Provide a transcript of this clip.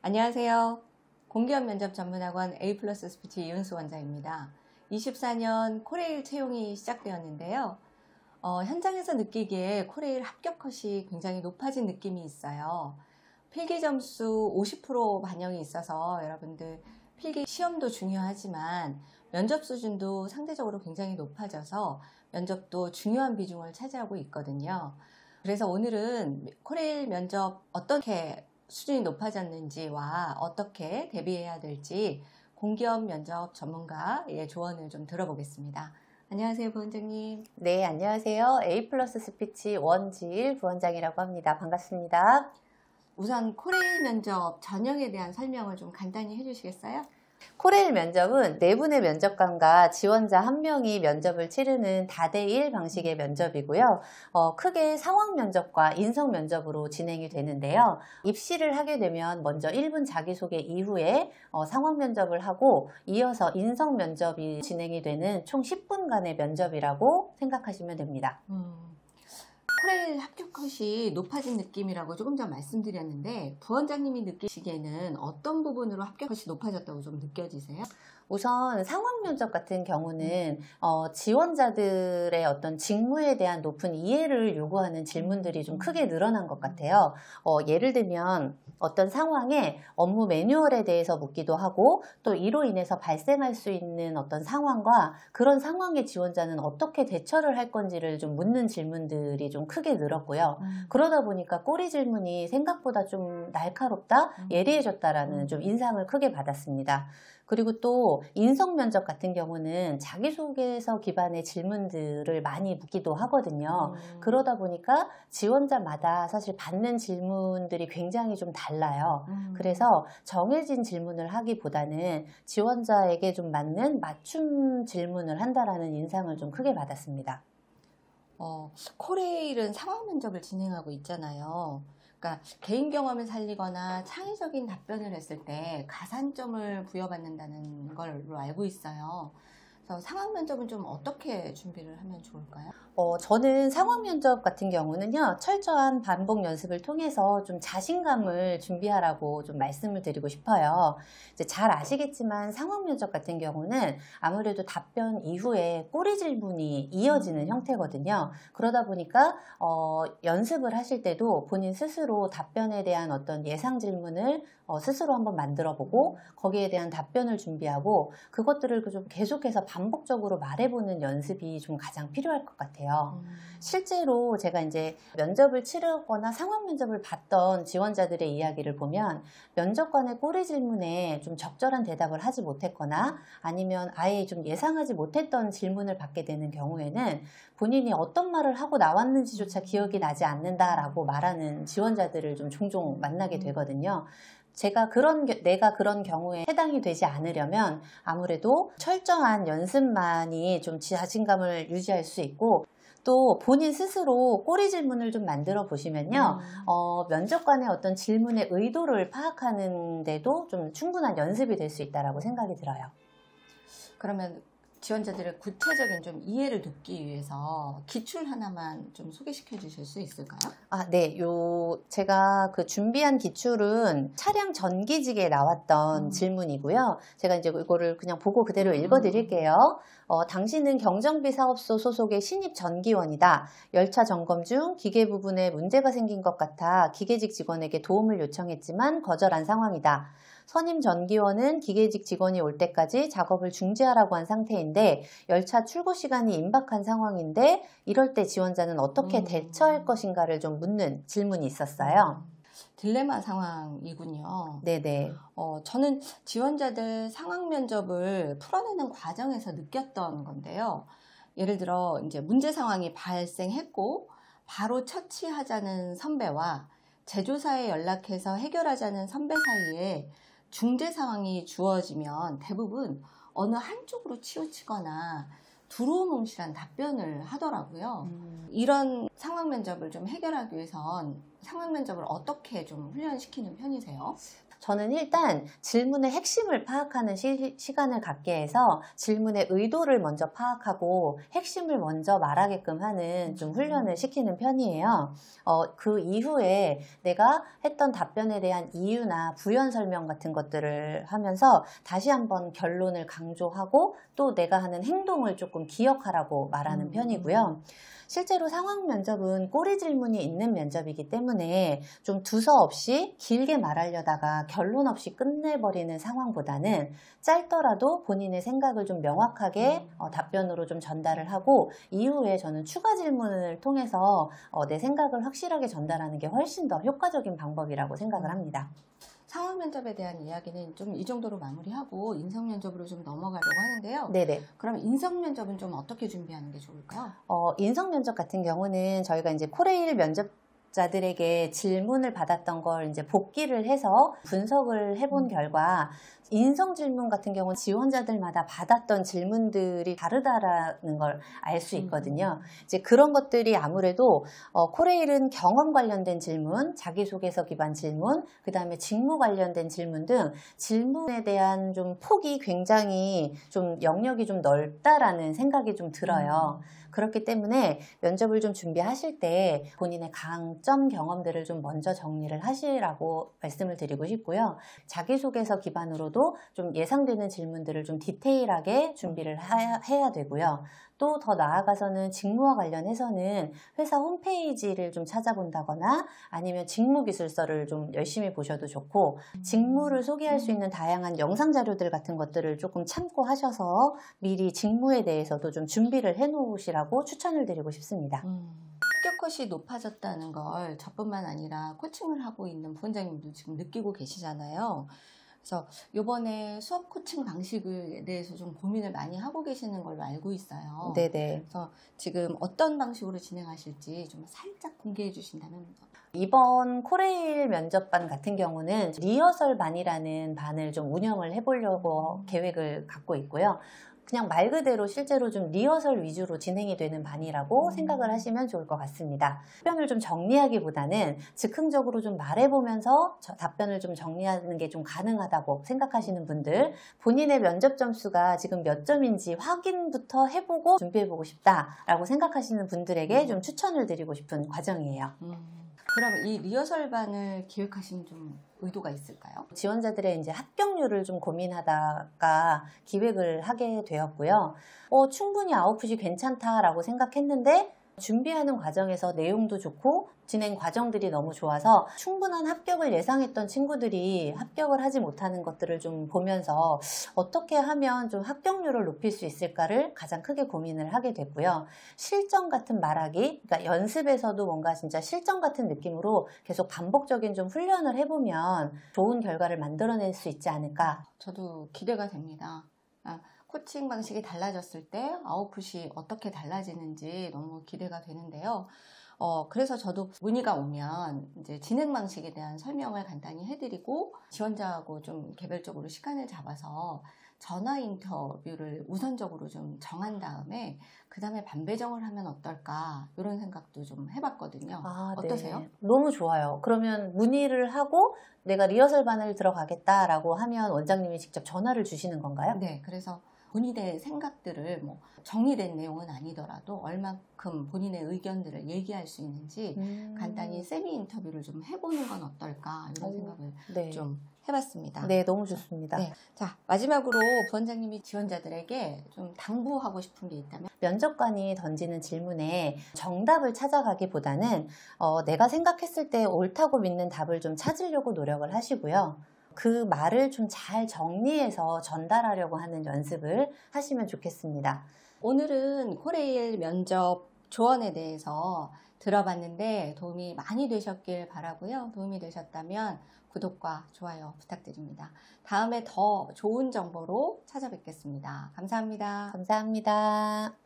안녕하세요. 공기업 면접 전문학원 A+ 스피치 이은수 원장입니다. 24년 코레일 채용이 시작되었는데요. 현장에서 느끼기에 코레일 합격 컷이 굉장히 높아진 느낌이 있어요. 필기 점수 50% 반영이 있어서 여러분들 필기 시험도 중요하지만 면접 수준도 상대적으로 굉장히 높아져서 면접도 중요한 비중을 차지하고 있거든요. 그래서 오늘은 코레일 면접 어떻게 수준이 높아졌는지와 어떻게 대비해야 될지 공기업 면접 전문가의 조언을 좀 들어보겠습니다. 안녕하세요, 부원장님. 네, 안녕하세요. A+ 스피치 원지일 부원장이라고 합니다. 반갑습니다. 우선 코레일 면접 전형에 대한 설명을 좀 간단히 해주시겠어요? 코레일 면접은 4분의 면접관과 지원자 1명이 면접을 치르는 다대1 방식의 면접이고요. 크게 상황 면접과 인성 면접으로 진행이 되는데요. 입시를 하게 되면 먼저 1분 자기소개 이후에 상황 면접을 하고 이어서 인성 면접이 진행이 되는 총 10분간의 면접이라고 생각하시면 됩니다. 코레일 합격 컷이 높아진 느낌이라고 조금 전 말씀드렸는데 부원장님이 느끼시기에는 어떤 부분으로 합격 컷이 높아졌다고 좀 느껴지세요? 우선 상황 면접 같은 경우는 지원자들의 어떤 직무에 대한 높은 이해를 요구하는 질문들이 좀 크게 늘어난 것 같아요. 예를 들면 어떤 상황에 업무 매뉴얼에 대해서 묻기도 하고 또 이로 인해서 발생할 수 있는 어떤 상황과 그런 상황의 지원자는 어떻게 대처를 할 건지를 좀 묻는 질문들이 좀 크게 늘었고요. 그러다 보니까 꼬리 질문이 생각보다 좀 날카롭다, 예리해졌다라는 좀 인상을 크게 받았습니다. 그리고 또 인성 면접 같은 경우는 자기소개서 기반의 질문들을 많이 묻기도 하거든요. 그러다 보니까 지원자마다 사실 받는 질문들이 굉장히 좀 달라요. 그래서 정해진 질문을 하기보다는 지원자에게 좀 맞는 맞춤 질문을 한다라는 인상을 좀 크게 받았습니다. 코레일은 상황 면접을 진행하고 있잖아요. 그러니까 개인 경험을 살리거나 창의적인 답변을 했을 때 가산점을 부여받는다는 걸로 알고 있어요. 그래서 상황 면접은 좀 어떻게 준비를 하면 좋을까요? 저는 상황 면접 같은 경우는요, 철저한 반복 연습을 통해서 좀 자신감을 준비하라고 좀 말씀을 드리고 싶어요. 이제 잘 아시겠지만 상황 면접 같은 경우는 아무래도 답변 이후에 꼬리 질문이 이어지는 형태거든요. 그러다 보니까 연습을 하실 때도 본인 스스로 답변에 대한 어떤 예상 질문을 스스로 한번 만들어 보고 거기에 대한 답변을 준비하고 그것들을 좀 계속해서 반복적으로 말해보는 연습이 좀 가장 필요할 것 같아요. 실제로 제가 이제 면접을 치르거나 상황 면접을 봤던 지원자들의 이야기를 보면 면접관의 꼬리 질문에 좀 적절한 대답을 하지 못했거나 아니면 아예 좀 예상하지 못했던 질문을 받게 되는 경우에는 본인이 어떤 말을 하고 나왔는지조차 기억이 나지 않는다라고 말하는 지원자들을 좀 종종 만나게 되거든요. 내가 그런 경우에 해당이 되지 않으려면 아무래도 철저한 연습만이 좀 자신감을 유지할 수 있고 또 본인 스스로 꼬리 질문을 좀 만들어 보시면요. 면접관의 어떤 질문의 의도를 파악하는 데도 좀 충분한 연습이 될 수 있다고 생각이 들어요. 그러면 지원자들의 구체적인 좀 이해를 돕기 위해서 기출 하나만 좀 소개시켜 주실 수 있을까요? 네. 제가 그 준비한 기출은 차량 전기직에 나왔던 질문이고요. 제가 이제 이거를 그냥 보고 그대로 읽어 드릴게요. 당신은 경정비 사업소 소속의 신입 전기원이다. 열차 점검 중 기계 부분에 문제가 생긴 것 같아 기계직 직원에게 도움을 요청했지만 거절한 상황이다. 선임 전기원은 기계직 직원이 올 때까지 작업을 중지하라고 한 상태인데 열차 출고 시간이 임박한 상황인데 이럴 때 지원자는 어떻게 대처할 것인가를 좀 묻는 질문이 있었어요. 딜레마 상황이군요. 네네. 저는 지원자들 상황 면접을 풀어내는 과정에서 느꼈던 건데요. 예를 들어 이제 문제 상황이 발생했고 바로 처치하자는 선배와 제조사에 연락해서 해결하자는 선배 사이에 중재 상황이 주어지면 대부분 어느 한쪽으로 치우치거나 두루뭉실한 답변을 하더라고요. 이런 상황 면접을 좀 해결하기 위해선 상황 면접을 어떻게 좀 훈련시키는 편이세요? 저는 일단 질문의 핵심을 파악하는 시간을 갖게 해서 질문의 의도를 먼저 파악하고 핵심을 먼저 말하게끔 하는 좀 훈련을 시키는 편이에요. 그 이후에 내가 했던 답변에 대한 이유나 부연 설명 같은 것들을 하면서 다시 한번 결론을 강조하고 또 내가 하는 행동을 조금 기억하라고 말하는 편이고요. 실제로 상황 면접은 꼬리 질문이 있는 면접이기 때문에 좀 두서없이 길게 말하려다가 결론 없이 끝내버리는 상황보다는 짧더라도 본인의 생각을 좀 명확하게 답변으로 좀 전달을 하고 이후에 저는 추가 질문을 통해서 내 생각을 확실하게 전달하는 게 훨씬 더 효과적인 방법이라고 생각을 합니다. 상황 면접에 대한 이야기는 좀 이 정도로 마무리하고 인성 면접으로 좀 넘어가려고 하는데요. 네네. 그럼 인성 면접은 좀 어떻게 준비하는 게 좋을까요? 인성 면접 같은 경우는 저희가 이제 코레일 면접자들에게 질문을 받았던 걸 이제 복기를 해서 분석을 해본 결과 인성 질문 같은 경우는 지원자들마다 받았던 질문들이 다르다라는 걸 알 수 있거든요. 이제 그런 것들이 아무래도 코레일은 경험 관련된 질문, 자기소개서 기반 질문, 그 다음에 직무 관련된 질문 등 질문에 대한 좀 폭이 굉장히 좀 영역이 좀 넓다라는 생각이 좀 들어요. 그렇기 때문에 면접을 좀 준비하실 때 본인의 강점 경험들을 좀 먼저 정리를 하시라고 말씀을 드리고 싶고요. 자기소개서 기반으로도 좀 예상되는 질문들을 좀 디테일하게 준비를 해야 되고요. 또 더 나아가서는 직무와 관련해서는 회사 홈페이지를 좀 찾아본다거나 아니면 직무기술서를 좀 열심히 보셔도 좋고 직무를 소개할 수 있는 다양한 영상 자료들 같은 것들을 조금 참고하셔서 미리 직무에 대해서도 좀 준비를 해 놓으시라고 추천을 드리고 싶습니다. 합격 컷이 높아졌다는 걸 저뿐만 아니라 코칭을 하고 있는 부원장님도 지금 느끼고 계시잖아요. 그래서 이번에 수업 코칭 방식에 대해서 좀 고민을 많이 하고 계시는 걸로 알고 있어요. 네네. 그래서 지금 어떤 방식으로 진행하실지 좀 살짝 공개해 주신다면. 이번 코레일 면접반 같은 경우는 리허설반이라는 반을 좀 운영을 해보려고 계획을 갖고 있고요. 그냥 말 그대로 실제로 좀 리허설 위주로 진행이 되는 반이라고 생각을 하시면 좋을 것 같습니다. 답변을 좀 정리하기보다는 즉흥적으로 좀 말해보면서 답변을 좀 정리하는 게 좀 가능하다고 생각하시는 분들, 본인의 면접 점수가 지금 몇 점인지 확인부터 해보고 준비해보고 싶다라고 생각하시는 분들에게 좀 추천을 드리고 싶은 과정이에요. 그럼 이 리허설반을 기획하신 좀 의도가 있을까요? 지원자들의 이제 합격률을 좀 고민하다가 기획을 하게 되었고요. 충분히 아웃풋이 괜찮다라고 생각했는데 준비하는 과정에서 내용도 좋고 진행 과정들이 너무 좋아서 충분한 합격을 예상했던 친구들이 합격을 하지 못하는 것들을 좀 보면서 어떻게 하면 좀 합격률을 높일 수 있을까를 가장 크게 고민을 하게 됐고요. 실전 같은 말하기, 그러니까 연습에서도 뭔가 진짜 실전 같은 느낌으로 계속 반복적인 좀 훈련을 해보면 좋은 결과를 만들어낼 수 있지 않을까. 저도 기대가 됩니다. 코칭 방식이 달라졌을 때 아웃풋이 어떻게 달라지는지 너무 기대가 되는데요. 그래서 저도 문의가 오면 이제 진행 방식에 대한 설명을 간단히 해드리고 지원자하고 좀 개별적으로 시간을 잡아서 전화 인터뷰를 우선적으로 좀 정한 다음에 그 다음에 반배정을 하면 어떨까 이런 생각도 좀 해봤거든요. 어떠세요? 네. 너무 좋아요. 그러면 문의를 하고 내가 리허설반을 들어가겠다라고 하면 원장님이 직접 전화를 주시는 건가요? 네, 그래서 본인의 생각들을 뭐 정리된 내용은 아니더라도 얼만큼 본인의 의견들을 얘기할 수 있는지 간단히 세미 인터뷰를 좀 해보는 건 어떨까 이런 생각을 좀 해봤습니다. 네, 너무 좋습니다. 네. 자, 마지막으로 부원장님이 지원자들에게 좀 당부하고 싶은 게 있다면? 면접관이 던지는 질문에 정답을 찾아가기보다는 내가 생각했을 때 옳다고 믿는 답을 좀 찾으려고 노력을 하시고요. 그 말을 좀 잘 정리해서 전달하려고 하는 연습을 하시면 좋겠습니다. 오늘은 코레일 면접 조언에 대해서 들어봤는데 도움이 많이 되셨길 바라고요. 도움이 되셨다면 구독과 좋아요 부탁드립니다. 다음에 더 좋은 정보로 찾아뵙겠습니다. 감사합니다. 감사합니다.